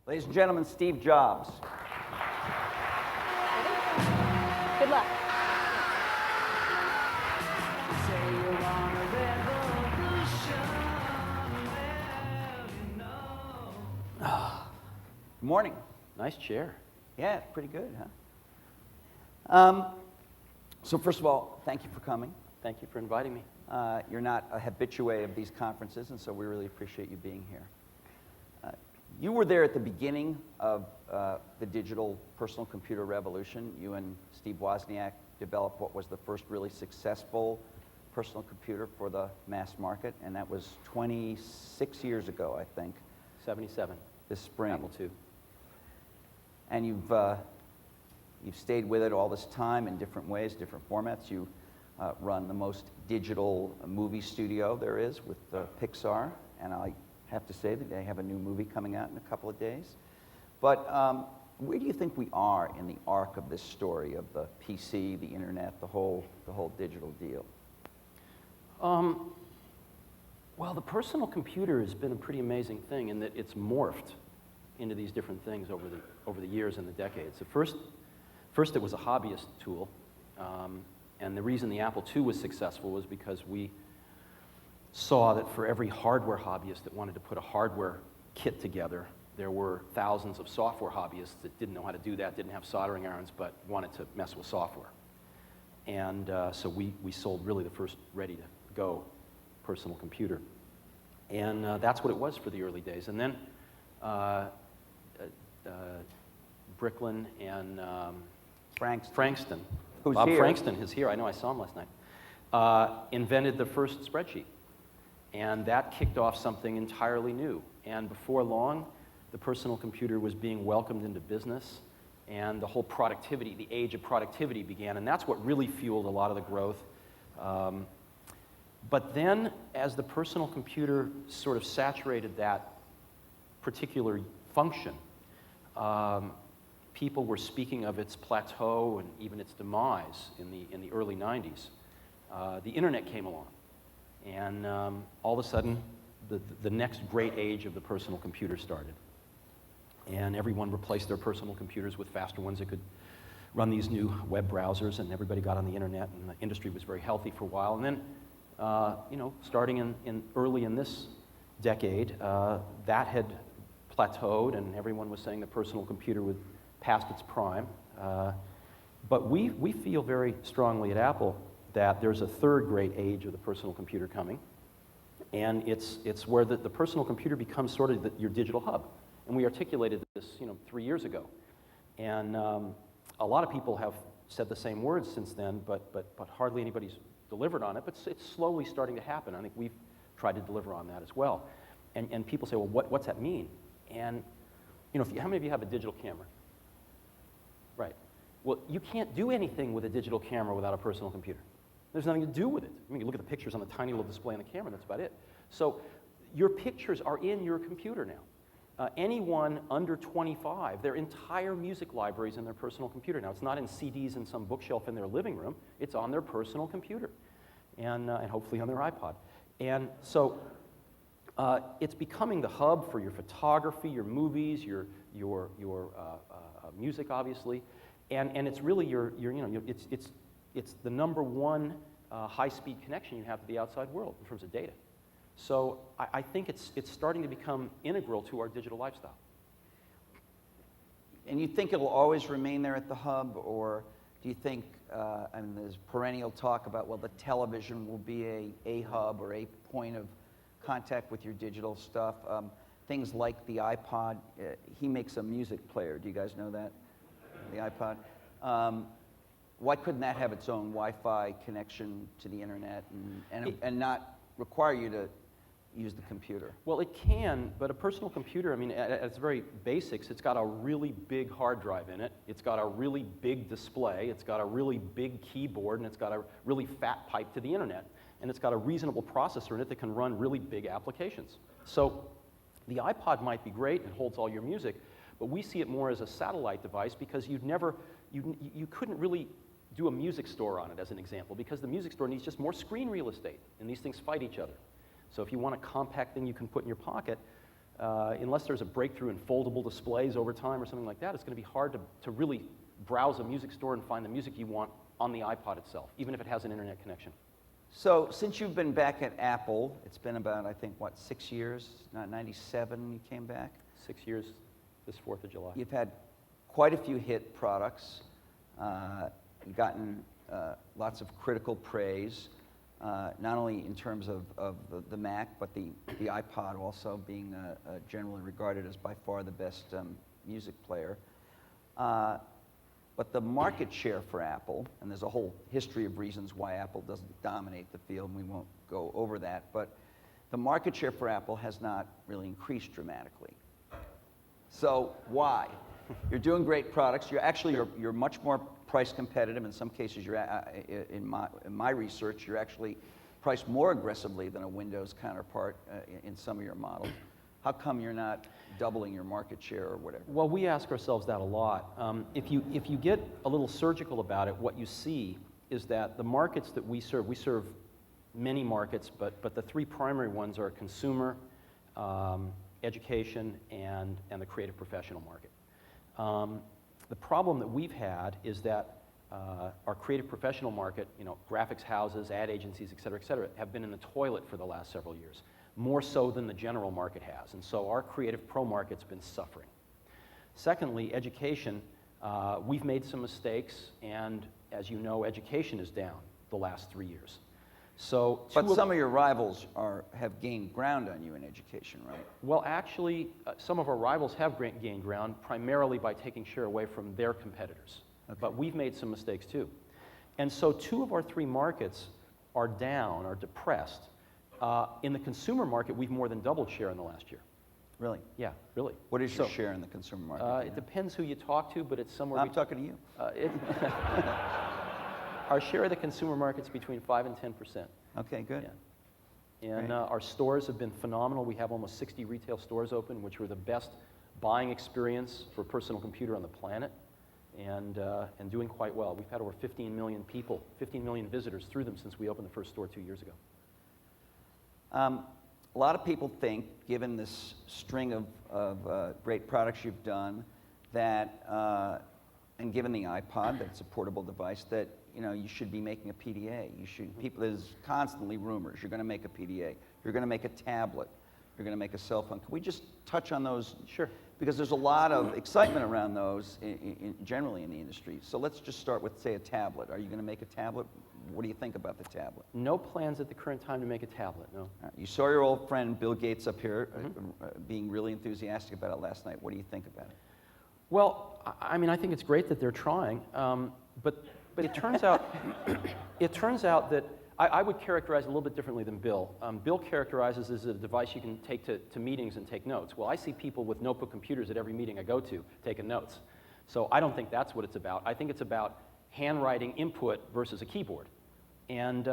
Ladies and gentlemen, Steve Jobs. Good luck. Good morning. Nice chair. Yeah, it's pretty good, huh? So first of all, thank you for coming. Thank you for inviting me. You're not a habitué of these conferences, and so we really appreciate you being here. You were there at the beginning of the digital personal computer revolution. You and Steve Wozniak developed what was the first really successful personal computer for the mass market, and that was 26 years ago, I think. 77. This spring. Apple II. And you've stayed with it all this time in different ways, different formats. You run the most digital movie studio there is with Pixar, and I have to say that they have a new movie coming out in a couple of days. But where do you think we are in the arc of this story of the PC, the internet, the whole digital deal? Well, the personal computer has been a pretty amazing thing in that it's morphed into these different things over the years and the decades. So first it was a hobbyist tool, and the reason the Apple II was successful was because we saw that for every hardware hobbyist that wanted to put a hardware kit together, there were thousands of software hobbyists that didn't know how to do that, didn't have soldering irons, but wanted to mess with software. And so we sold really the first ready-to-go personal computer. And that's what it was for the early days. And then Bricklin and Frankston. Who's Bob here? Frankston is here. I know, I saw him last night. Invented the first spreadsheet. And that kicked off something entirely new. And before long, the personal computer was being welcomed into business, and the whole productivity, the age of productivity began, and that's what really fueled a lot of the growth. But then, as the personal computer sort of saturated that particular function, people were speaking of its plateau and even its demise in the early 90s. The internet came along, and all of a sudden, the next great age of the personal computer started. And everyone replaced their personal computers with faster ones that could run these new web browsers, and everybody got on the internet, and the industry was very healthy for a while. And then, starting early in this decade, that had plateaued, and everyone was saying the personal computer was past its prime. But we feel very strongly at Apple that there's a third great age of the personal computer coming, and it's where the personal computer becomes sort of your digital hub. And we articulated this, 3 years ago. And a lot of people have said the same words since then, but hardly anybody's delivered on it. But it's slowly starting to happen. I think we've tried to deliver on that as well. And people say, well, what's that mean? And how many of you have a digital camera? Right. Well, you can't do anything with a digital camera without a personal computer. There's nothing to do with it. I mean, you look at the pictures on the tiny little display on the camera, that's about it. So your pictures are in your computer now. Anyone under 25, their entire music library is in their personal computer now. It's not in CDs in some bookshelf in their living room. It's on their personal computer, and hopefully on their iPod. And so it's becoming the hub for your photography, your movies, your music, obviously, and it's really it's the number one high-speed connection you have to the outside world in terms of data. So I think it's starting to become integral to our digital lifestyle. And you think it'll always remain there at the hub, or do you think, there's perennial talk about, well, the television will be a hub or a point of contact with your digital stuff. Things like the iPod, he makes a music player. Do you guys know that? The iPod. Why couldn't that have its own Wi-Fi connection to the internet and not require you to use the computer? Well, it can, but a personal computer, at its very basics, it's got a really big hard drive in it, it's got a really big display, it's got a really big keyboard, and it's got a really fat pipe to the internet. And it's got a reasonable processor in it that can run really big applications. So the iPod might be great and holds all your music, but we see it more as a satellite device because you couldn't really do a music store on it, as an example, because the music store needs just more screen real estate, and these things fight each other. So if you want a compact thing you can put in your pocket, unless there's a breakthrough in foldable displays over time or something like that, it's going to be hard to really browse a music store and find the music you want on the iPod itself, even if it has an internet connection. So since you've been back at Apple, it's been about, I think, what, 6 years? Not 97 you came back? 6 years this 4th of July. You've had quite a few hit products. You've gotten lots of critical praise, not only in terms of the Mac, but the iPod also being generally regarded as by far the best music player. But the market share for Apple, and there's a whole history of reasons why Apple doesn't dominate the field, and we won't go over that, but the market share for Apple has not really increased dramatically. So why? You're doing great products. You're much more price competitive. In some cases, in my research, you're actually priced more aggressively than a Windows counterpart in some of your models. How come you're not doubling your market share or whatever? Well, we ask ourselves that a lot. If you get a little surgical about it, what you see is that the markets that we serve many markets, but the three primary ones are consumer, education, and the creative professional market. The problem that we've had is that our creative professional market, graphics houses, ad agencies, et cetera, have been in the toilet for the last several years, more so than the general market has. And so our creative pro market's been suffering. Secondly, education, we've made some mistakes, and as you know, education is down the last 3 years. So, but some of your rivals have gained ground on you in education, right? Well, actually, some of our rivals have gained ground primarily by taking share away from their competitors. Okay. But we've made some mistakes too. And so 2 of our 3 markets are down, are depressed. In the consumer market, we've more than doubled share in the last year. Really? Yeah, really. What is your share in the consumer market? It depends who you talk to, but it's somewhere... I'm talking to you. Our share of the consumer market's between 5 and 10%. Okay, good. Yeah. And our stores have been phenomenal. We have almost 60 retail stores open, which were the best buying experience for a personal computer on the planet, and doing quite well. We've had over 15 million people, 15 million visitors through them since we opened the first store 2 years ago. A lot of people think, given this string of great products you've done, that, and given the iPod, that's a portable device, that you should be making a PDA. There's constantly rumors. You're going to make a PDA. You're going to make a tablet. You're going to make a cell phone. Can we just touch on those? Sure. Because there's a lot of excitement around those generally in the industry. So let's just start with, say, a tablet. Are you going to make a tablet? What do you think about the tablet? No plans at the current time to make a tablet, no. You saw your old friend Bill Gates up here being really enthusiastic about it last night. What do you think about it? Well, I mean, I think it's great that they're trying, but it turns out, that I would characterize it a little bit differently than Bill. Bill characterizes it as a device you can take to meetings and take notes. Well, I see people with notebook computers at every meeting I go to taking notes. So I don't think that's what it's about. I think it's about handwriting input versus a keyboard. And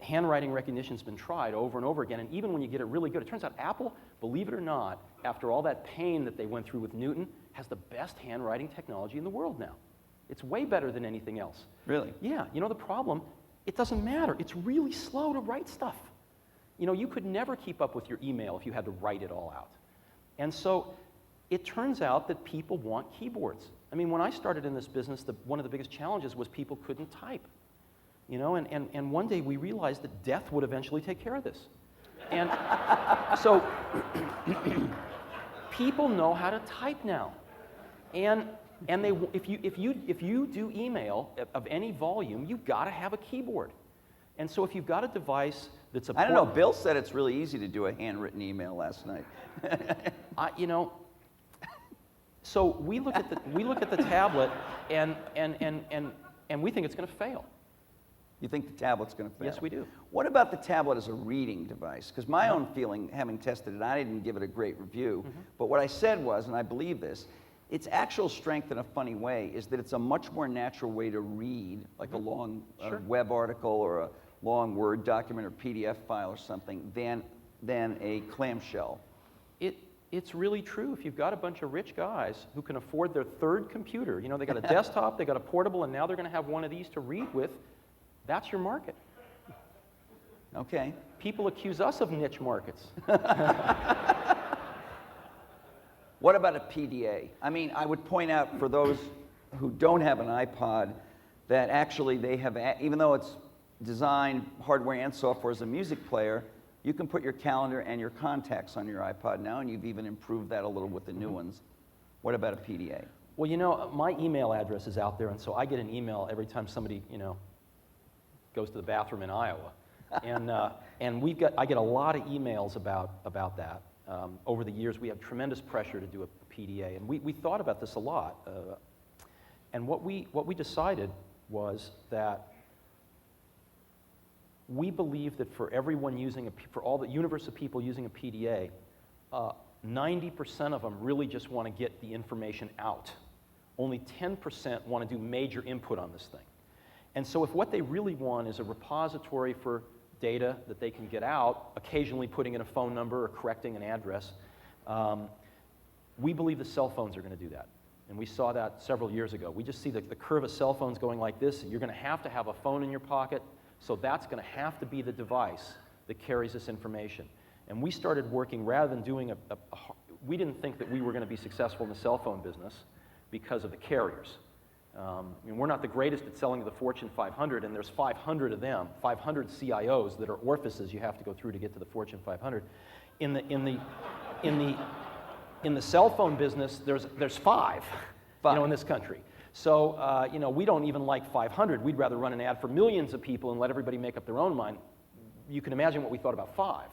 handwriting recognition's been tried over and over again, and even when you get it really good, it turns out Apple, believe it or not, after all that pain that they went through with Newton, has the best handwriting technology in the world now. It's way better than anything else. Really? Yeah. You know the problem? It doesn't matter. It's really slow to write stuff. You could never keep up with your email if you had to write it all out. And so it turns out that people want keyboards. I mean, when I started in this business, one of the biggest challenges was people couldn't type. And one day we realized that death would eventually take care of this. And so people know how to type now. And if you do email of any volume, you've got to have a keyboard. And so if you've got a device that's a... I don't know, Bill said it's really easy to do a handwritten email last night. So we look at the tablet and we think it's going to fail. You think the tablet's going to fail? Yes, we do. What about the tablet as a reading device? Because my own feeling, having tested it, I didn't give it a great review, but what I said was, and I believe this, its actual strength in a funny way is that it's a much more natural way to read, like a long web article or a long Word document or PDF file or something, than a clamshell. It's really true. If you've got a bunch of rich guys who can afford their third computer, they got a desktop, they got a portable, and now they're going to have one of these to read with, that's your market. Okay. People accuse us of niche markets. What about a PDA? I mean, I would point out for those who don't have an iPod that actually they have, even though it's designed hardware and software as a music player, you can put your calendar and your contacts on your iPod now, and you've even improved that a little with the new ones. What about a PDA? Well, you know, my email address is out there, and so I get an email every time somebody, you know, goes to the bathroom in Iowa. And I get a lot of emails about that. Over the years, we have tremendous pressure to do a PDA, and we thought about this a lot. And what we decided was that we believe that for everyone using for all the universe of people using a PDA, 90% of them really just want to get the information out. Only 10% want to do major input on this thing. And so if what they really want is a repository for data that they can get out, occasionally putting in a phone number or correcting an address, we believe the cell phones are going to do that. And we saw that several years ago. We just see the curve of cell phones going like this. You're going to have a phone in your pocket, so that's going to have to be the device that carries this information. And we started working, rather than doing we didn't think that we were going to be successful in the cell phone business because of the carriers. I mean, we're not the greatest at selling to the Fortune 500, and there's 500 of them, 500 CIOs that are orifices you have to go through to get to the Fortune 500. In the cell phone business, there's five. You know, in this country. So, you know, we don't even like 500. We'd rather run an ad for millions of people and let everybody make up their own mind. You can imagine what we thought about 5.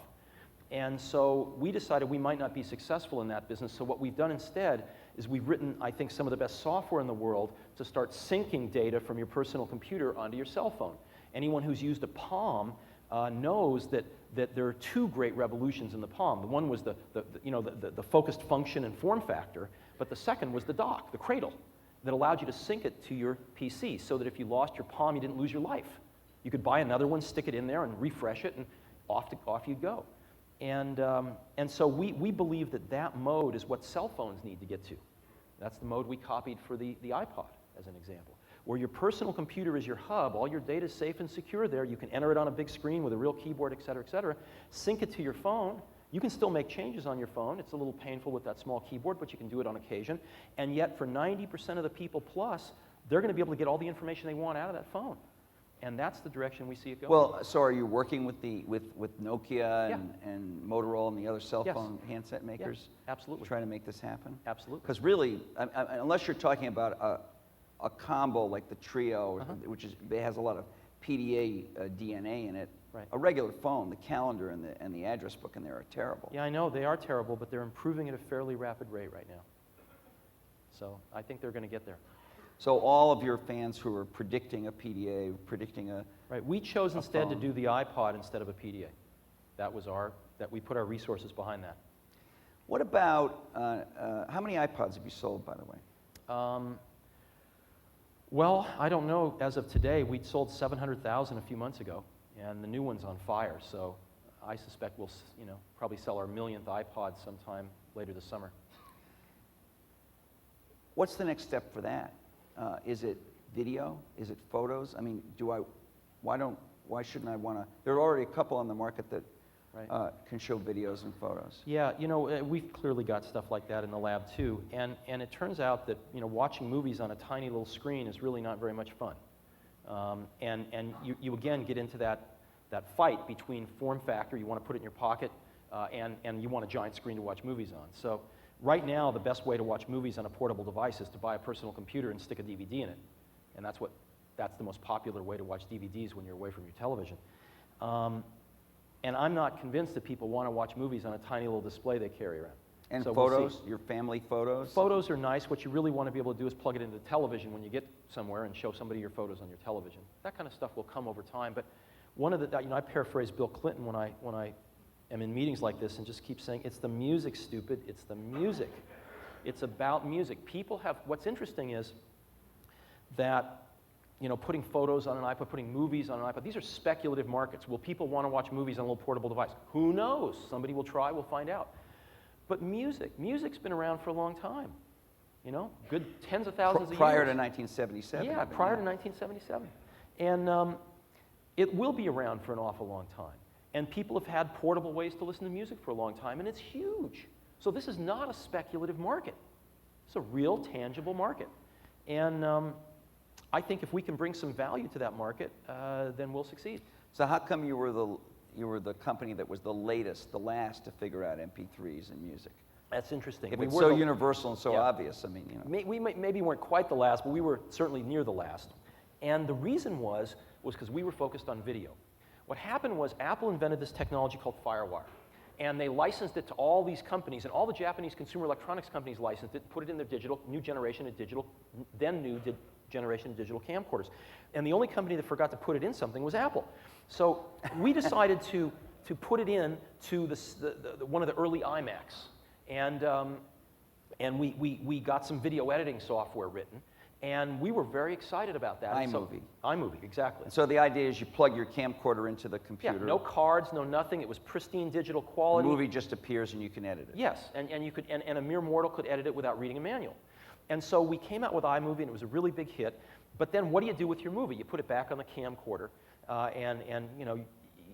And so we decided we might not be successful in that business. So what we've done instead is we've written, I think, some of the best software in the world to start syncing data from your personal computer onto your cell phone. Anyone who's used a Palm knows that there are two great revolutions in the Palm. The one was the focused function and form factor, but the second was the dock, the cradle, that allowed you to sync it to your PC so that if you lost your Palm, you didn't lose your life. You could buy another one, stick it in there, and refresh it, and off you'd go. And so we believe that mode is what cell phones need to get to. That's the mode we copied for the iPod, as an example. Where your personal computer is your hub, all your data is safe and secure there. You can enter it on a big screen with a real keyboard, et cetera, sync it to your phone. You can still make changes on your phone. It's a little painful with that small keyboard, but you can do it on occasion. And yet, for 90% of the people plus, they're going to be able to get all the information they want out of that phone. And that's the direction we see it going. Well, so are you working with Nokia and Motorola and the other cell phone handset makers? Yes, absolutely. Trying to make this happen? Absolutely. Because really, unless you're talking about a combo like the Trio, which has a lot of PDA DNA in it, right. A regular phone, the calendar and the address book in there are terrible. Yeah, I know they are terrible, but they're improving at a fairly rapid rate right now. So I think they're going to get there. So all of your fans who are predicting a PDA, predicting a right, we chose instead to phone. do the iPod instead of a PDA. That was we put our resources behind that. What about how many iPods have you sold, by the way? Well, I don't know. As of today, we'd sold 700,000 a few months ago, and the new one's on fire. So I suspect we'll, probably sell our millionth iPod sometime later this summer. What's the next step for that? Is it video? Is it photos? I mean, why shouldn't I want to? There are already a couple on the market that can show videos and photos. Yeah, we've clearly got stuff like that in the lab too. And it turns out that, watching movies on a tiny little screen is really not very much fun. And you again get into that fight between form factor, you want to put it in your pocket, and you want a giant screen to watch movies on. So right now, the best way to watch movies on a portable device is to buy a personal computer and stick a DVD in it. And that's the most popular way to watch DVDs when you're away from your television. And I'm not convinced that people want to watch movies on a tiny little display they carry around. And so photos, your family photos? Photos are nice. What you really want to be able to do is plug it into the television when you get somewhere and show somebody your photos on your television. That kind of stuff will come over time. But one of I paraphrase Bill Clinton when I am in meetings like this and just keep saying, it's the music, stupid. It's the music. It's about music. People have, what's interesting is that, putting photos on an iPod, putting movies on an iPod, these are speculative markets. Will people want to watch movies on a little portable device? Who knows? Somebody will try, we'll find out. But music's been around for a long time. Good tens of thousands of years. Prior to 1977. Yeah, prior to 1977. And it will be around for an awful long time. And people have had portable ways to listen to music for a long time, and it's huge. So this is not a speculative market. It's a real, tangible market. And I think if we can bring some value to that market, then we'll succeed. So how come you were the company that was the latest, the last to figure out MP3s and music? That's interesting. If We it's were so the- universal and so Yeah. obvious, I mean, you know. We maybe weren't quite the last, but we were certainly near the last. And the reason was because we were focused on video. What happened was Apple invented this technology called FireWire. And they licensed it to all these companies, and all the Japanese consumer electronics companies licensed it, put it in their new generation of digital camcorders. And the only company that forgot to put it in something was Apple. So we decided to put it in to one of the early iMacs. And we got some video editing software written, and we were very excited about that. And iMovie. iMovie, exactly. So the idea is you plug your camcorder into the Yeah, computer. no cards, no nothing. It was pristine digital The quality. movie just appears and you can edit it. Yes, and you could, and a mere mortal could edit it without reading a manual. And so we came out with iMovie, and it was a really big hit. But then what do you do with your movie? You put it back on the camcorder, and you know,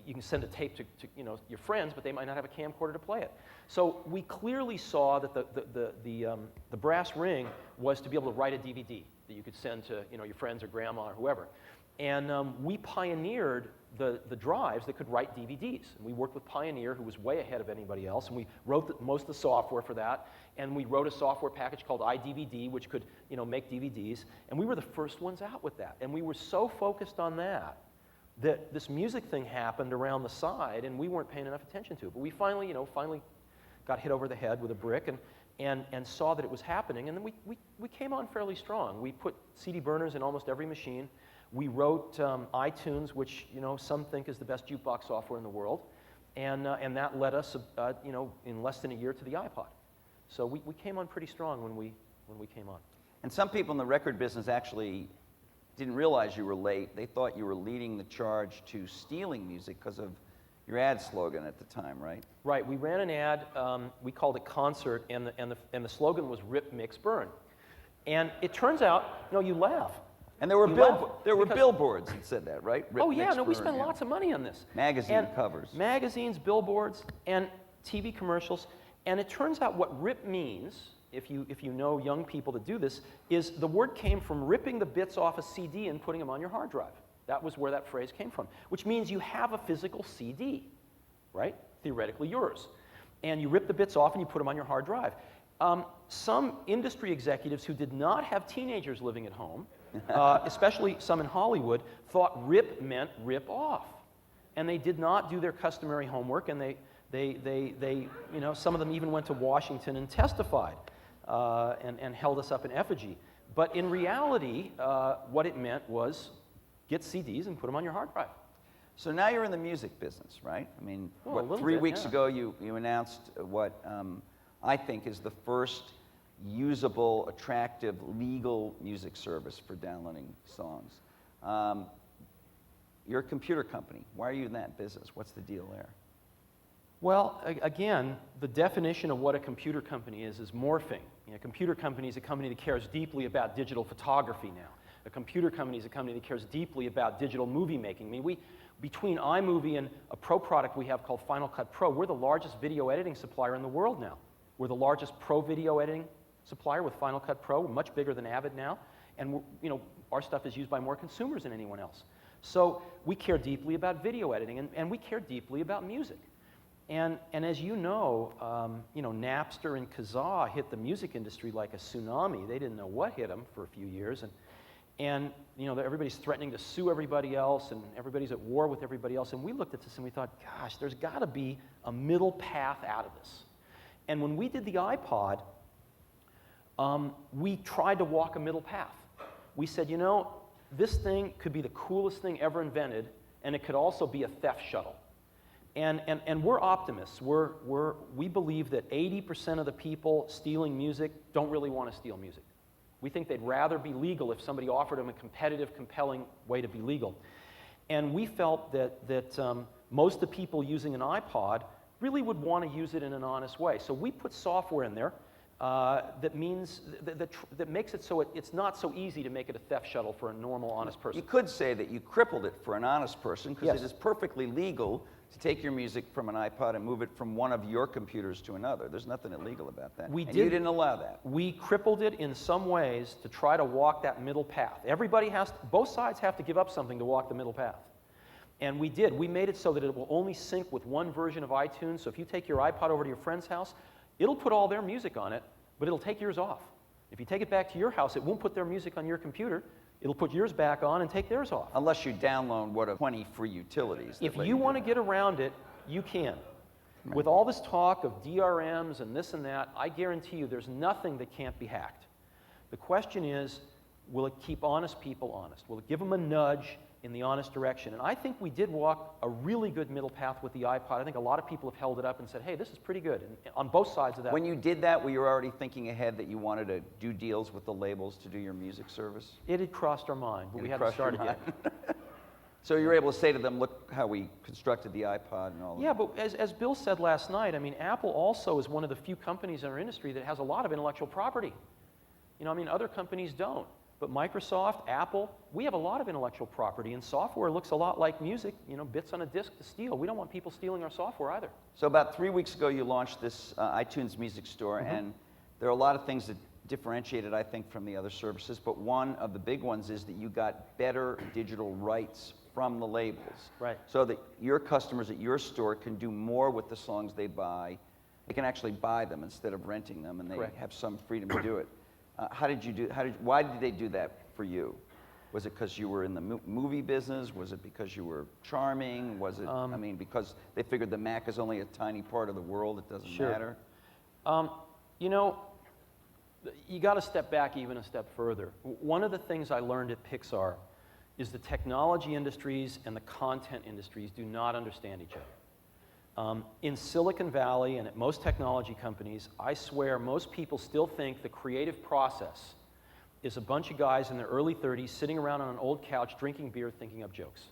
you can send a tape to you know, your friends, but they might not have a camcorder to play it. So we clearly saw that the brass ring was to be able to write a DVD that you could send to, you know, your friends or grandma or whoever. And we pioneered the drives that could write DVDs. And we worked with Pioneer, who was way ahead of anybody else, and we wrote most of the software for that. And we wrote a software package called iDVD, which could, you know, make DVDs. And we were the first ones out with that. And we were so focused on that this music thing happened around the side, and we weren't paying enough attention to it. But we finally got hit over the head with a brick and saw that it was happening. And then we came on fairly strong. We put CD burners in almost every machine. We wrote iTunes, which, you know, some think is the best jukebox software in the world, and that led us, you know, in less than a year to the iPod. So we came on pretty strong when we came on. And some people in the record business actually didn't realize you were late. They thought you were leading the charge to stealing music because of your ad slogan at the time, right? Right. We ran an ad. We called it Concert, and the slogan was Rip, Mix, Burn. And it turns out, you know, you laugh. And there were because- billboards that said that, right? Rip, Oh yeah, mix, no, we burn, spent yeah. lots of money on this. Magazine covers. Magazines, billboards, and TV commercials. And it turns out what rip means, if you know young people that do this, is the word came from ripping the bits off a CD and putting them on your hard drive. That was where that phrase came from, which means you have a physical CD, right? Theoretically yours. And you rip the bits off and you put them on your hard drive. Some industry executives who did not have teenagers living at home, especially some in Hollywood, thought rip meant rip off. And they did not do their customary homework, and they you know, some of them even went to Washington and testified and held us up in effigy. But in reality, what it meant was get CDs and put them on your hard drive. So now you're in the music business, right? I mean, Well, a little 3 bit, weeks yeah. ago you announced what I think is the first usable, attractive, legal music service for downloading songs. You're a computer company. Why are you in that business? What's the deal there? Well, again, the definition of what a computer company is morphing. You know, a computer company is a company that cares deeply about digital photography now. A computer company is a company that cares deeply about digital movie making. I mean, between iMovie and a pro product we have called Final Cut Pro, we're the largest video editing supplier in the world now. We're the largest pro video editing supplier with Final Cut Pro. We're much bigger than Avid now. And you know, our stuff is used by more consumers than anyone else. So we care deeply about video editing, and we care deeply about music. And as you know, Napster and Kazaa hit the music industry like a tsunami. They didn't know what hit them for a few years. And you know, everybody's threatening to sue everybody else, and everybody's at war with everybody else. And we looked at this and we thought, gosh, there's got to be a middle path out of this. And when we did the iPod, we tried to walk a middle path. We said, you know, this thing could be the coolest thing ever invented, and it could also be a theft shuttle. And we're optimists. We believe that 80% of the people stealing music don't really want to steal music. We think they'd rather be legal if somebody offered them a competitive, compelling way to be legal. And we felt that most of the people using an iPod really would want to use it in an honest way. So we put software in there that means that makes it so it's not so easy to make it a theft shuttle for a normal, honest person. You could say that you crippled it for an honest person because Yes. it is perfectly legal to take your music from an iPod and move it from one of your computers to another. There's nothing illegal about that. We And did- you didn't allow that. We crippled it in some ways to try to walk that middle path. Both sides have to give up something to walk the middle path. And we did. We made it so that it will only sync with one version of iTunes. So if you take your iPod over to your friend's house, it'll put all their music on it, but it'll take yours off. If you take it back to your house, it won't put their music on your computer. It'll put yours back on and take theirs off. Unless you download one of 20 free utilities. that If let you do want to that. get around it, you can. With all this talk of DRMs and this and that, I guarantee you there's nothing that can't be hacked. The question is, will it keep honest people honest? Will it give them a nudge in the honest direction? And I think we did walk a really good middle path with the iPod. I think a lot of people have held it up and said, hey, this is pretty good, and on both sides of that. When you did that, were you already thinking ahead that you wanted to do deals with the labels to do your music service? It had crossed our mind, but It we had hadn't crossed your started yet. So you were able to say to them, look how we constructed the iPod and all of Yeah, that. but as Bill said last night, I mean, Apple also is one of the few companies in our industry that has a lot of intellectual property. You know, I mean, other companies don't. But Microsoft, Apple, we have a lot of intellectual property, and software looks a lot like music, you know, bits on a disk to steal. We don't want people stealing our software either. So about 3 weeks ago, you launched this iTunes Music Store, and there are a lot of things that differentiated, I think, from the other services. But one of the big ones is that you got better digital rights from the labels. Right. So that your customers at your store can do more with the songs they buy. They can actually buy them instead of renting them, and they Correct. have some freedom to do it. Why did they do that for you? Was it because you were in the movie business? Was it because you were charming? Was it, I mean, because they figured the Mac is only a tiny part of the world, it doesn't Sure. matter? You know, you got to step back even a step further. One of the things I learned at Pixar is the technology industries and the content industries do not understand each other. In Silicon Valley and at most technology companies, I swear most people still think the creative process is a bunch of guys in their early 30s sitting around on an old couch drinking beer thinking up jokes.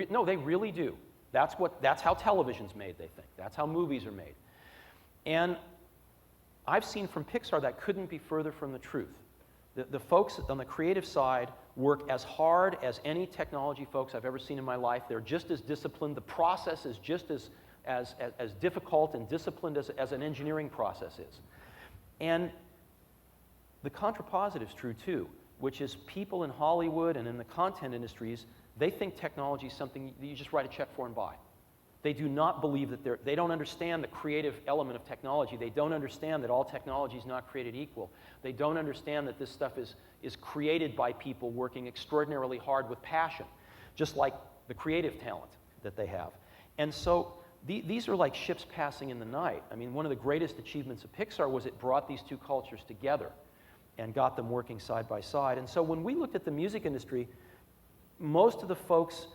No, they really do. That's how television's made, they think. That's how movies are made. And I've seen from Pixar that couldn't be further from the truth. The folks on the creative side work as hard as any technology folks I've ever seen in my life. They're just as disciplined. The process is just as difficult and disciplined as an engineering process is. And the contrapositive is true too, which is people in Hollywood and in the content industries, they think technology is something that you just write a check for and buy. They do not believe that they don't understand the creative element of technology. They don't understand that all technology is not created equal. They don't understand that this stuff is created by people working extraordinarily hard with passion, just like the creative talent that they have. And so these are like ships passing in the night. I mean, one of the greatest achievements of Pixar was it brought these two cultures together and got them working side by side. And so when we looked at the music industry, most of the folks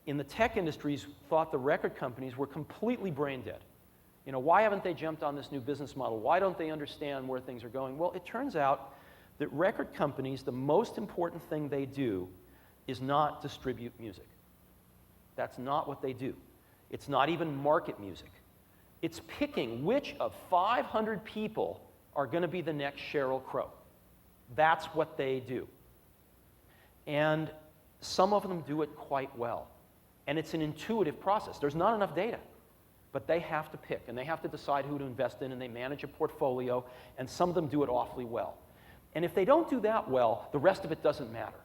in the tech industries thought the record companies were completely brain dead. You know, why haven't they jumped on this new business model? Why don't they understand where things are going? Well, it turns out that record companies, the most important thing they do is not distribute music. That's not what they do. It's not even market music. It's picking which of 500 people are going to be the next Sheryl Crow. That's what they do. And some of them do it quite well. And it's an intuitive process. There's not enough data. But they have to pick, and they have to decide who to invest in, and they manage a portfolio, and some of them do it awfully well. And if they don't do that well, the rest of it doesn't matter,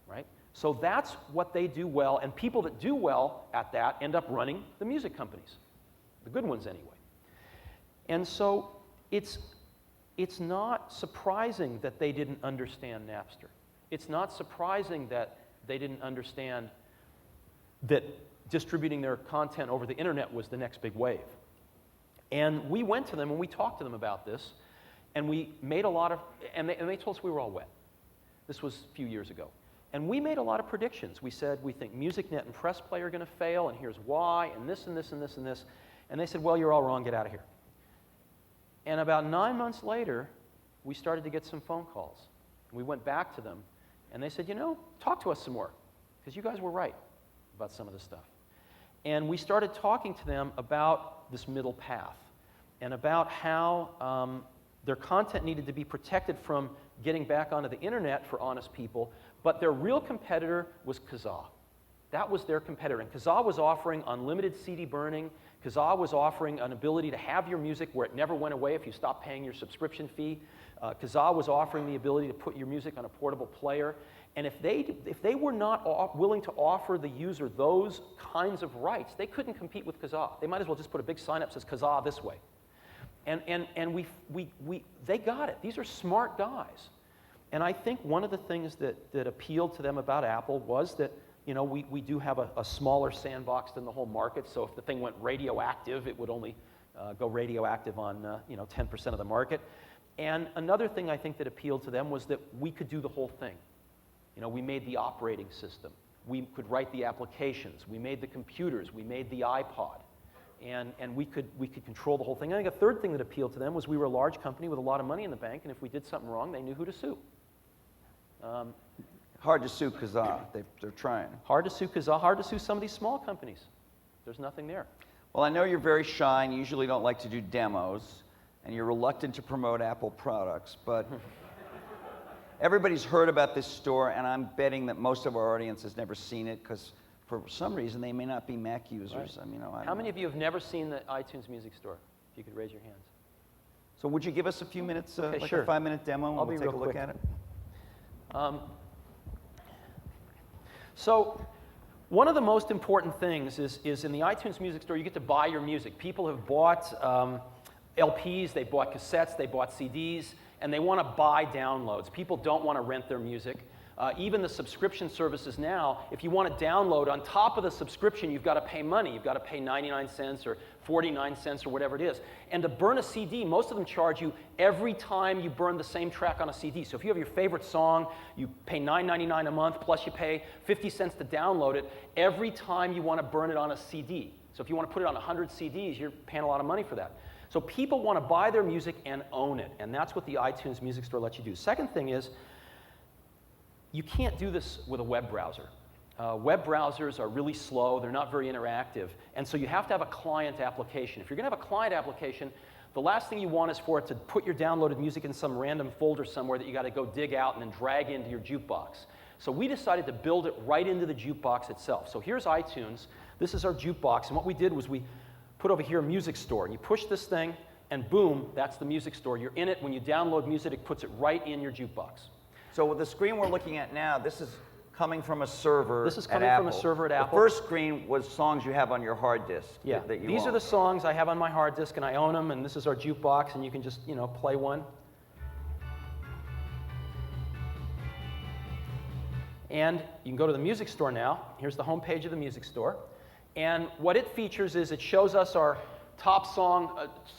right? So that's what they do well, and people that do well at that end up running the music companies, the good ones anyway. And so it's not surprising that they didn't understand Napster. It's not surprising that they didn't understand that distributing their content over the internet was the next big wave. And we went to them and we talked to them about this, and we made a lot of, and they told us we were all wet. This was a few years ago. And we made a lot of predictions. We said, we think MusicNet and PressPlay are going to fail, and here's why, and this and this and this and this. And they said, well, you're all wrong, get out of here. And about 9 months later, we started to get some phone calls. We went back to them, and they said, you know, talk to us some more, because you guys were right about some of this stuff. And we started talking to them about this middle path and about how Their content needed to be protected from getting back onto the internet for honest people, but their real competitor was Kazaa. That was their competitor. And Kazaa was offering unlimited CD burning. Kazaa was offering an ability to have your music where it never went away if you stopped paying your subscription fee. Kazaa was offering the ability to put your music on a portable player. And if they were not willing to offer the user those kinds of rights, they couldn't compete with Kazaa. They might as well just put a big sign up that says Kazaa this way. And they got it. These are smart guys. And I think one of the things that appealed to them about Apple was that, you know, we do have a smaller sandbox than the whole market. So if the thing went radioactive, it would only go radioactive on 10% of the market. And another thing I think that appealed to them was that we could do the whole thing. You know, we made the operating system. We could write the applications. We made the computers. We made the iPod. And we could control the whole thing. I think a third thing that appealed to them was we were a large company with a lot of money in the bank, and if we did something wrong, they knew who to sue. Hard to sue Kazaa. They're trying. Hard to sue Kazaa, hard to sue some of these small companies. There's nothing there. Well, I know you're very shy and you usually don't like to do demos, and you're reluctant to promote Apple products, but everybody's heard about this store, and I'm betting that most of our audience has never seen it because for some reason they may not be Mac users. Right. I mean, How many of you have never seen the iTunes Music Store? If you could raise your hands. So would you give us a few minutes, Okay, like sure. a 5-minute demo, and I'll we'll be take a real look quick. at it? So one of the most important things is in the iTunes Music Store, you get to buy your music. People have bought LPs, they bought cassettes, they bought CDs, and they want to buy downloads. People don't want to rent their music. Even the subscription services now, if you want to download, on top of the subscription, you've got to pay money. You've got to pay 99 cents or 49 cents or whatever it is. And to burn a CD, most of them charge you every time you burn the same track on a CD. So if you have your favorite song, you pay $9.99 a month, plus you pay 50 cents to download it every time you want to burn it on a CD. So if you want to put it on 100 CDs, you're paying a lot of money for that. So people want to buy their music and own it, and that's what the iTunes Music Store lets you do. Second thing is, you can't do this with a web browser. Web browsers are really slow, they're not very interactive, and so you have to have a client application. If you're going to have a client application, the last thing you want is for it to put your downloaded music in some random folder somewhere that you got to go dig out and then drag into your jukebox. So we decided to build it right into the jukebox itself. So here's iTunes, this is our jukebox, and what we did was we put over here Music Store, and you push this thing, and boom, that's the Music Store. You're in it. When you download music, it puts it right in your jukebox. So with the screen we're looking at now, this is coming from a server. This is coming at from a Apple. server at Apple. The first screen was songs you have on your hard disk. Yeah, that you these own. are the songs I have on my hard disk, and I own them, and this is our jukebox, and you can just, play one. And you can go to the Music Store now. Here's the home page of the Music Store. And what it features is it shows us our top song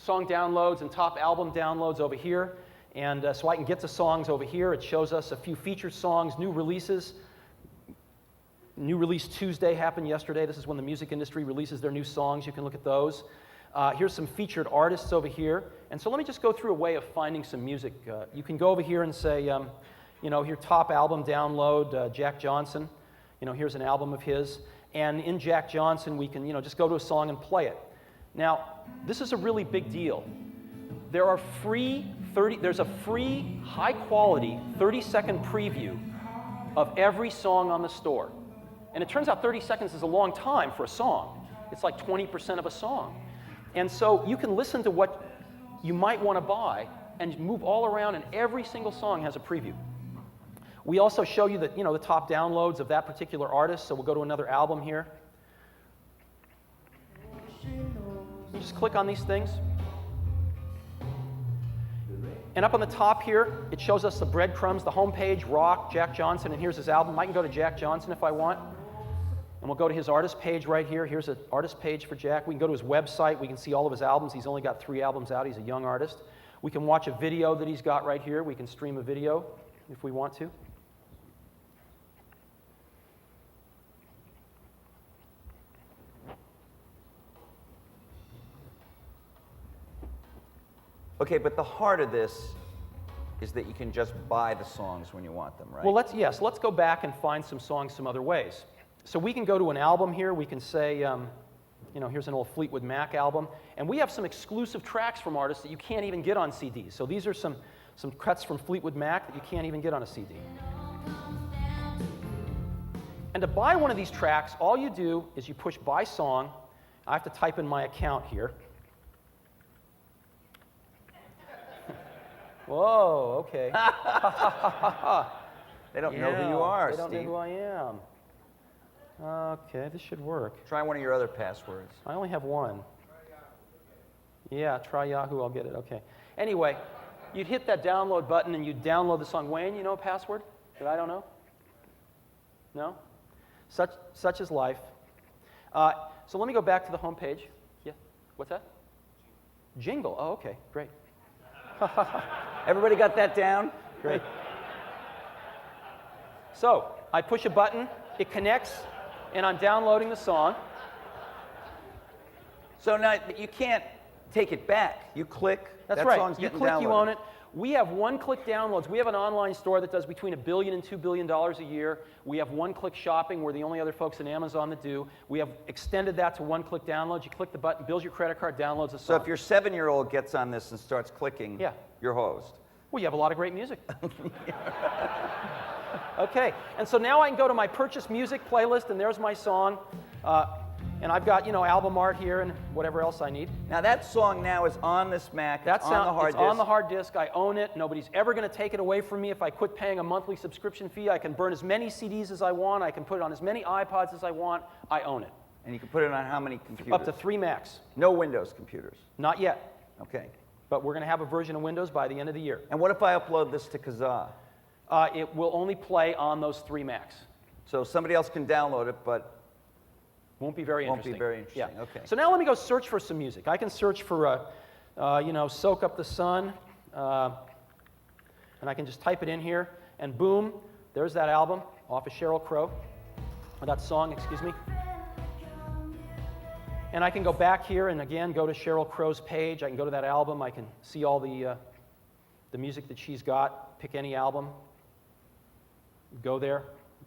downloads and top album downloads over here. And so I can get to songs over here. It shows us a few featured songs, new releases. New Release Tuesday happened yesterday. This is when the music industry releases their new songs. You can look at those. Here's some featured artists over here. And so let me just go through a way of finding some music. You can go over here and say, here, top album download, Jack Johnson. Here's an album of his. And in Jack Johnson, we can, just go to a song and play it. Now, this is a really big deal. There's a free, high-quality, 30-second preview of every song on the store. And it turns out 30 seconds is a long time for a song. It's like 20% of a song. And so you can listen to what you might want to buy and move all around, and every single song has a preview. We also show you that, the top downloads of that particular artist. So we'll go to another album here. You just click on these things. And up on the top here, it shows us the breadcrumbs, the home page, rock, Jack Johnson, and here's his album. I can go to Jack Johnson if I want. And we'll go to his artist page right here. Here's an artist page for Jack. We can go to his website. We can see all of his albums. He's only got 3 albums out. He's a young artist. We can watch a video that he's got right here. We can stream a video if we want to. Okay, but the heart of this is that you can just buy the songs when you want them, right? Well, let's go back and find some songs some other ways. So we can go to an album here. We can say, you know, here's an old Fleetwood Mac album. And we have some exclusive tracks from artists that you can't even get on CDs. So these are some cuts from Fleetwood Mac that you can't even get on a CD. And to buy one of these tracks, all you do is you push buy song. I have to type in my account here. Whoa, okay. They don't know who you are, They don't know Steve. who I am. Okay, this should work. Try one of your other passwords. I only have one. Yeah, try Yahoo, I'll get it, okay. Anyway, you'd hit that download button and you'd download the song. Wayne, you know a password that I don't know? No? Such is life. So let me go back to the home page. Yeah, what's that? Jingle, oh, okay, great. Everybody got that down? Great. So, I push a button, it connects, and I'm downloading the song. So now you can't take it back. You click. That's that right. Song's You getting click, downloaded. you own it. We have one-click downloads. We have an online store that does between $1 billion and $2 billion a year. We have one-click shopping. We're the only other folks in Amazon that do. We have extended that to one-click downloads. You click the button, bills your credit card, downloads the So song. if your 7-year-old gets on this and starts clicking, Yeah. you're hosed. Well, you have a lot of great music. Okay, and so now I can go to my purchase music playlist, and there's my song. And I've got, you know, album art here and whatever else I need. Now that song now is on this Mac. That's on the hard it's disk. on the hard disk. I own it. Nobody's ever going to take it away from me. If I quit paying a monthly subscription fee, I can burn as many CDs as I want. I can put it on as many iPods as I want. I own it. And you can put it on how many computers? Up to 3 Macs. No Windows computers. Not yet, Okay. but we're going to have a version of Windows by the end of the year. And what if I upload this to Kazaa? It will only play on those 3 Macs. So somebody else can download it, but Won't be very Won't be interesting. very interesting, Yeah. okay. So now let me go search for some music. I can search for, you know, Soak Up the Sun, and I can just type it in here, and boom, there's that album off of Sheryl Crow, or that song, excuse me. And I can go back here and again go to Sheryl Crow's page. I can go to that album. I can see all the music that she's got. Pick any album. Go there.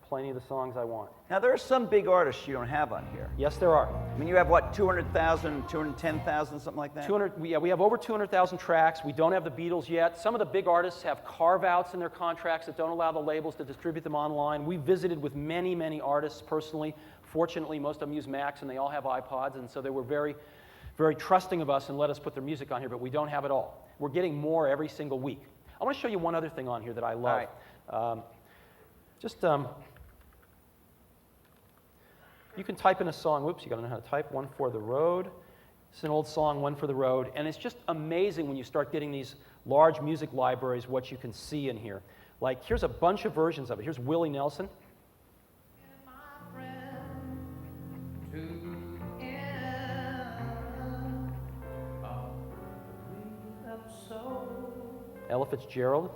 Play any of the songs I want. now there are some big artists you don't have on here. Yes, there are. I mean, you have what, 200,000, 210,000, something like that? 200, we have over 200,000 tracks. We don't have the Beatles yet. Some of the big artists have carve-outs in their contracts that don't allow the labels to distribute them online. We visited with many, many artists personally. Fortunately, most of them use Macs and they all have iPods, and so they were very, very trusting of us and let us put their music on here, but we don't have it all. We're getting more every single week. I want to show you one other thing on here that I love. All right. You can type in a song. Whoops, you got to know how to type. One for the Road. It's an old song, One for the Road. And it's just amazing when you start getting these large music libraries what you can see in here. Like, here's a bunch of versions of it. Here's Willie Nelson. Ella Fitzgerald.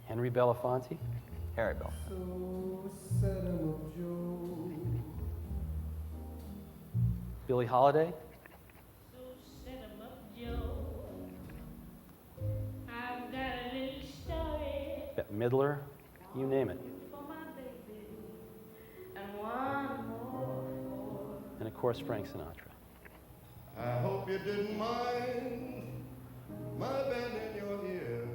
Henry Belafonte. Harry Bell. Billie Holiday. Bette Midler. You name it. And of course, Frank Sinatra. I hope you didn't mind my band in your ear.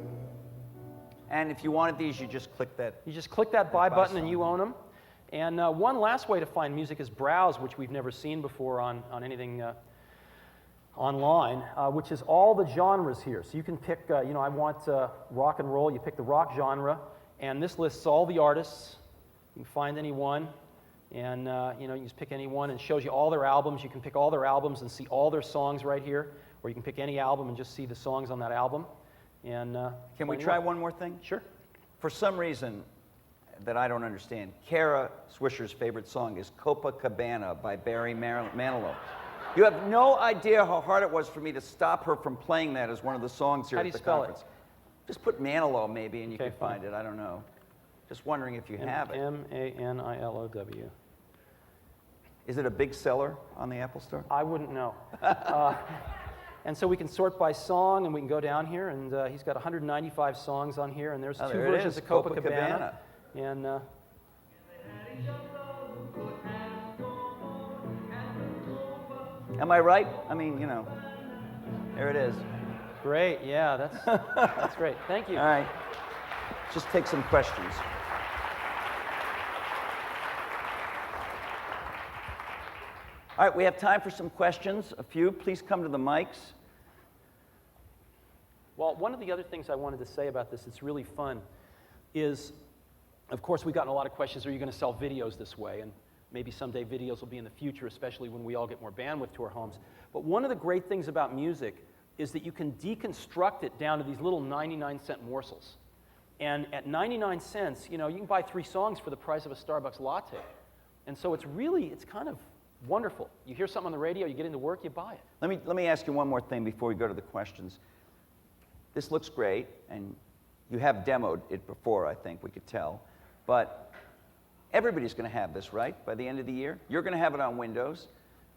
And if you wanted these, you just click that. You just click that buy Buy button and song. you own them. And one last way to find music is browse, which we've never seen before on anything online, which is all the genres here. So you can pick, you know, I want rock and roll. You pick the rock genre, and this lists all the artists. You can find any one, and you know, you just pick any one, and it shows you all their albums. You can pick all their albums and see all their songs right here, or you can pick any album and just see the songs on that album. And Can we play try more. one more thing? Sure. For some reason that I don't understand, Kara Swisher's favorite song is Copacabana by Barry Manilow. You have no idea how hard it was for me to stop her from playing that as one of the songs here How do at you the spell it? conference. Just put Manilow maybe and you Okay, can find fine. it. I don't know. Just wondering if you have it. M-A-N-I-L-O-W. Is it a big seller on the Apple Store? I wouldn't know. And so we can sort by song, and we can go down here, and he's got 195 songs on here, and there's Oh, two there it versions is, of Copacabana. And Am I right? I mean, you know, there it is. great, yeah, that's great. Thank you. All right. Just take some questions. All right, we have time for some questions. A few. Please come to the mics. Well, one of the other things I wanted to say about this that's really fun is, of course, we've gotten a lot of questions, are you going to sell videos this way? And maybe someday videos will be in the future, especially when we all get more bandwidth to our homes. But one of the great things about music is that you can deconstruct it down to these little 99-cent morsels. And at 99 cents, you know, you can buy 3 songs for the price of a Starbucks latte. And so it's kind of wonderful. You hear something on the radio, you get into work, you buy it. Let me ask you one more thing before we go to the questions. This looks great, and you have demoed it before, I think we could tell. But everybody's going to have this, right, by the end of the year? You're going to have it on Windows.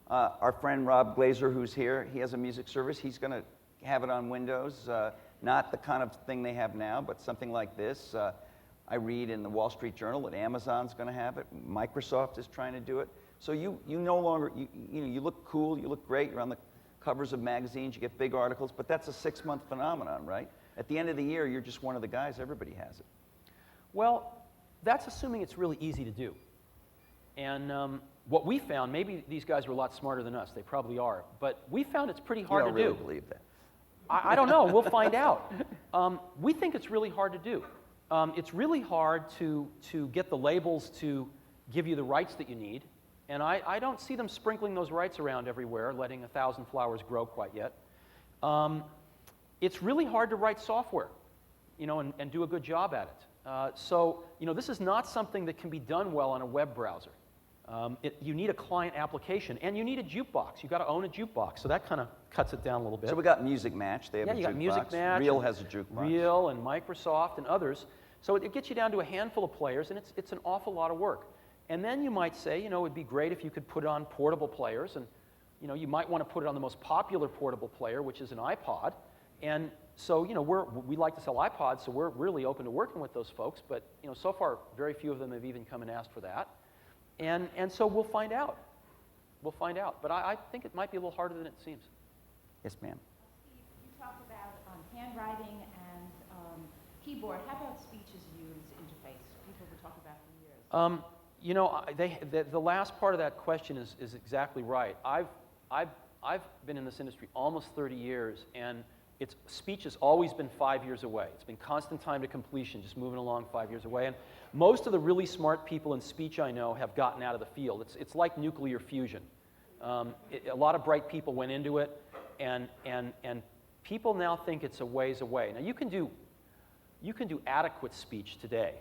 Our friend Rob Glazer, who's here, he has a music service. He's going to have it on Windows. Not the kind of thing they have now, but something like this. I read in the Wall Street Journal that Amazon's going to have it. Microsoft is trying to do it. So you no longer, you look cool, you look great, you're on the covers of magazines, you get big articles, but that's a 6-month phenomenon, right? At the end of the year, you're just one of the guys, everybody has it. Well, that's assuming it's really easy to do. And what we found, maybe these guys are a lot smarter than us, they probably are, but we found it's pretty hard to do. You don't really believe that. I don't know, we'll find out. We think it's really hard to do. It's really hard to get the labels to give you the rights that you need. And I don't see them sprinkling those rights around everywhere, letting 1,000 flowers grow quite yet. It's really hard to write software, you know, and do a good job at it. So, you know, this is not something that can be done well on a web browser. You need a client application, and you need a jukebox. You've got to own a jukebox, so that kind of cuts it down a little bit. So we got Music Match. They have a jukebox. You got Music Match. Real has a jukebox. Real and Microsoft and others. So it gets you down to a handful of players, and it's an awful lot of work. And then you might say, you know, it'd be great if you could put it on portable players, and you know, you might want to put it on the most popular portable player, which is an iPod. And so, you know, we like to sell iPods, so we're really open to working with those folks. But you know, so far, very few of them have even come and asked for that. And so we'll find out. We'll find out. But I think it might be a little harder than it seems. Yes, ma'am. Steve, you talked about handwriting and keyboard. How about speech-as-used interface? People were talking about for years. You know, the last part of that question is exactly right. I've been in this industry almost 30 years, and speech has always been 5 years away. It's been constant time to completion, just moving along 5 years away. And most of the really smart people in speech I know have gotten out of the field. It's like nuclear fusion. A lot of bright people went into it, and people now think it's a ways away. Now you can do adequate speech today,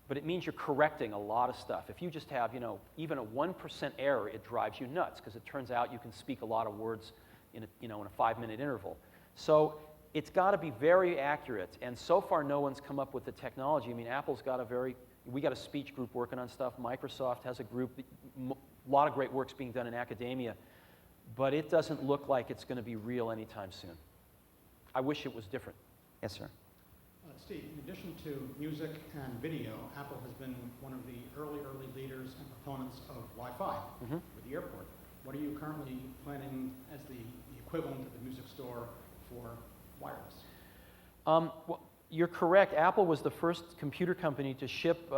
but it means you're correcting a lot of stuff. If you just have, you know, even a 1% error, it drives you nuts, because it turns out you can speak a lot of words in a 5-minute interval. So it's got to be very accurate, and so far no one's come up with the technology. I mean, Apple's got we got a speech group working on stuff. Microsoft has a group. A lot of great work's being done in academia, but it doesn't look like it's going to be real anytime soon. I wish it was different. Yes, sir. Steve, in addition to music and video, Apple has been one of the early leaders and proponents of Wi-Fi with the airport. What are you currently planning as the equivalent of the music store for wireless? Well, you're correct. Apple was the first computer company to ship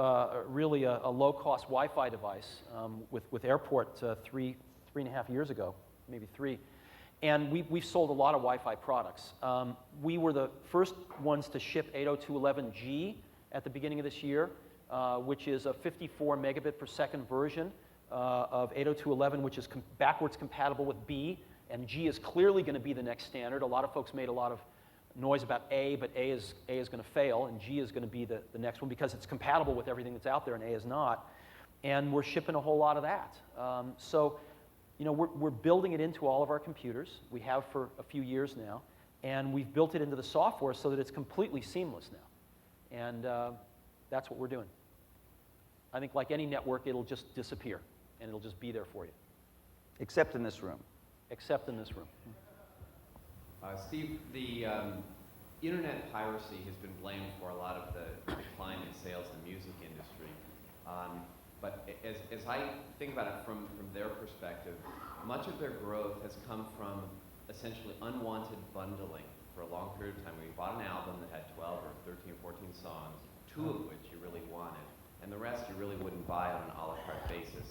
really a low-cost Wi-Fi device with Airport 3.5 years ago, maybe 3. And we've sold a lot of Wi-Fi products. We were the first ones to ship 802.11g at the beginning of this year, which is a 54 megabit per second version of 802.11, which is backwards compatible with B, and G is clearly going to be the next standard. A lot of folks made a lot of noise about A, but A is going to fail, and G is going to be the next one because it's compatible with everything that's out there, and A is not. And we're shipping a whole lot of that. So, you know, we're building it into all of our computers. We have for a few years now, and we've built it into the software so that it's completely seamless now. And that's what we're doing. I think like any network, it'll just disappear, and it'll just be there for you. Except in this room. Except in this room. Steve, the internet piracy has been blamed for a lot of the decline in sales in the music industry. But as I think about it from their perspective, much of their growth has come from essentially unwanted bundling for a long period of time, where you bought an album that had 12 or 13 or 14 songs, 2 of which you really wanted, and the rest you really wouldn't buy on an a la carte basis.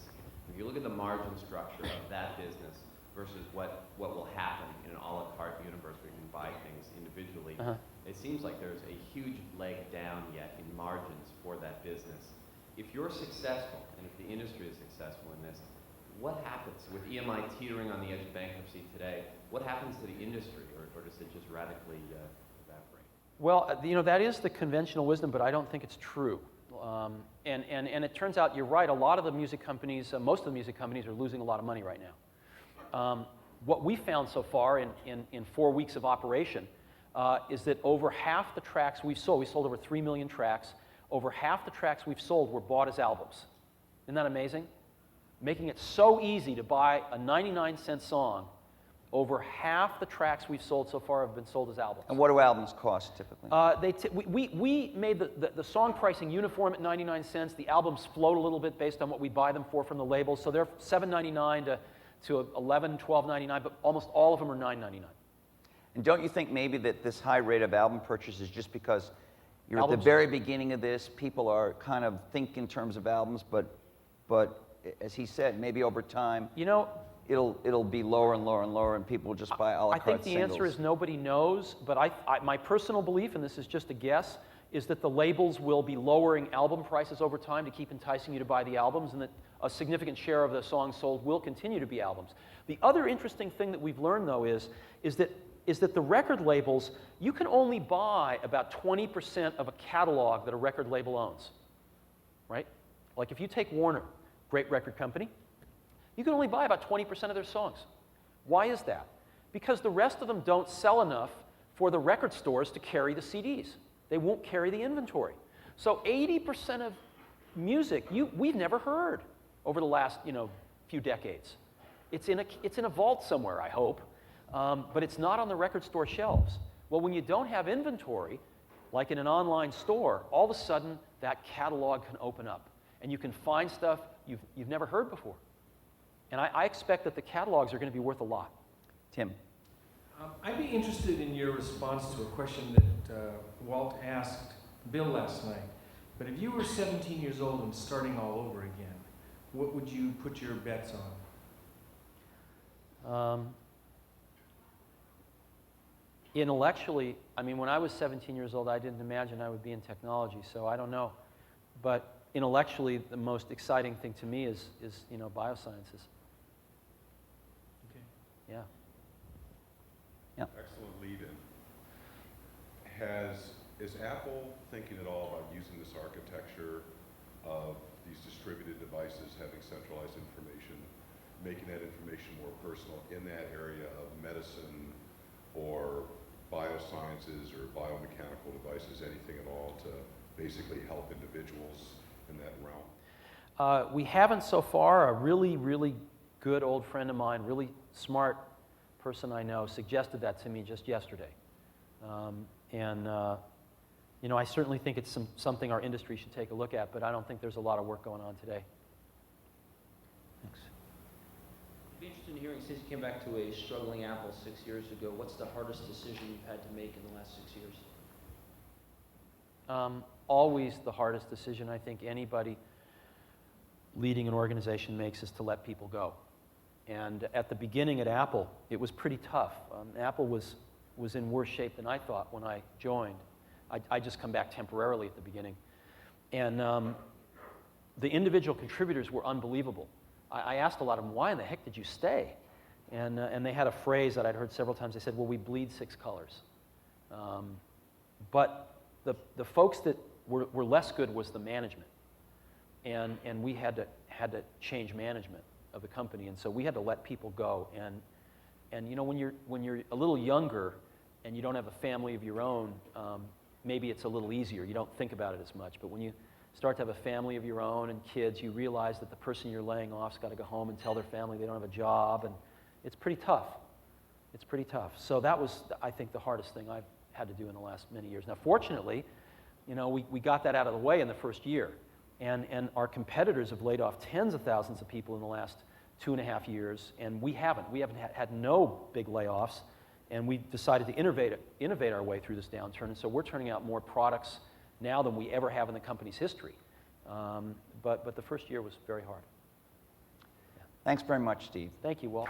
If you look at the margin structure of that business versus what will happen in an a la carte universe where you can buy things individually, it seems like there's a huge leg down yet in margins for that business. If you're successful, and if the industry is successful in this, what happens with EMI teetering on the edge of bankruptcy today? What happens to the industry, or does it just radically evaporate? Well, that is the conventional wisdom, but I don't think it's true. And it turns out you're right. A lot of the music companies, most of the music companies, are losing a lot of money right now. What we found so far in 4 weeks of operation is that over half the tracks we sold over 3 million tracks, over half the tracks we've sold were bought as albums. Isn't that amazing? Making it so easy to buy a 99-cent song, over half the tracks we've sold so far have been sold as albums. And what do albums cost typically? We made the song pricing uniform at 99 cents. The albums float a little bit based on what we buy them for from the labels. So they're $7.99 to $11, $12.99, but almost all of them are $9.99. And don't you think maybe that this high rate of album purchase is just because you're at the very beginning of this, people are kind of think in terms of albums, but as he said, maybe over time, it'll be lower and lower and lower, and people will just buy a la carte I think the answer is nobody knows, but my personal belief, and this is just a guess, is that the labels will be lowering album prices over time to keep enticing you to buy the albums, and that a significant share of the songs sold will continue to be albums. The other interesting thing that we've learned, though, is that the record labels, you can only buy about 20% of a catalog that a record label owns, right? Like if you take Warner, great record company, you can only buy about 20% of their songs. Why is that? Because the rest of them don't sell enough for the record stores to carry the CDs. They won't carry the inventory. So 80% of music we've never heard over the last few decades. It's in a vault somewhere, I hope, but it's not on the record store shelves. Well, when you don't have inventory, like in an online store, all of a sudden that catalog can open up, and you can find stuff you've never heard before. And I expect that the catalogs are going to be worth a lot. Tim. I'd be interested in your response to a question that Walt asked Bill last night. But if you were 17 years old and starting all over again, what would you put your bets on? Intellectually, when I was 17 years old, I didn't imagine I would be in technology, so I don't know. But intellectually, the most exciting thing to me is biosciences. Okay. Yeah. Excellent lead-in. Is Apple thinking at all about using this architecture of these distributed devices having centralized information, making that information more personal in that area of medicine or biosciences or biomechanical devices, anything at all to basically help individuals in that realm? We haven't so far. A really, really good old friend of mine, really smart person I know, suggested that to me just yesterday. I certainly think it's something our industry should take a look at, but I don't think there's a lot of work going on today. Thanks. I'd be interested in hearing, since you came back to a struggling Apple 6 years ago, what's the hardest decision you've had to make in the last 6 years? Always the hardest decision I think anybody leading an organization makes is to let people go. And at the beginning at Apple, it was pretty tough. Apple was in worse shape than I thought when I joined. I just come back temporarily at the beginning. And the individual contributors were unbelievable. I asked a lot of them, why in the heck did you stay? And they had a phrase that I'd heard several times. They said, well, we bleed 6 colors. But the folks that were less good was the management. And we had to change management of the company, and so we had to let people go. And when you're a little younger and you don't have a family of your own, maybe it's a little easier. You don't think about it as much. But when you start to have a family of your own and kids, you realize that the person you're laying off's got to go home and tell their family they don't have a job, and it's pretty tough. It's pretty tough. So that was, I think, the hardest thing I've had to do in the last many years. Now, fortunately, you know, we got that out of the way in the first year. And our competitors have laid off tens of thousands of people in the last 2.5 years, and we haven't. We haven't had no big layoffs, and we decided to innovate our way through this downturn. And so we're turning out more products now than we ever have in the company's history. But the first year was very hard. Thanks very much, Steve. Thank you, Walt.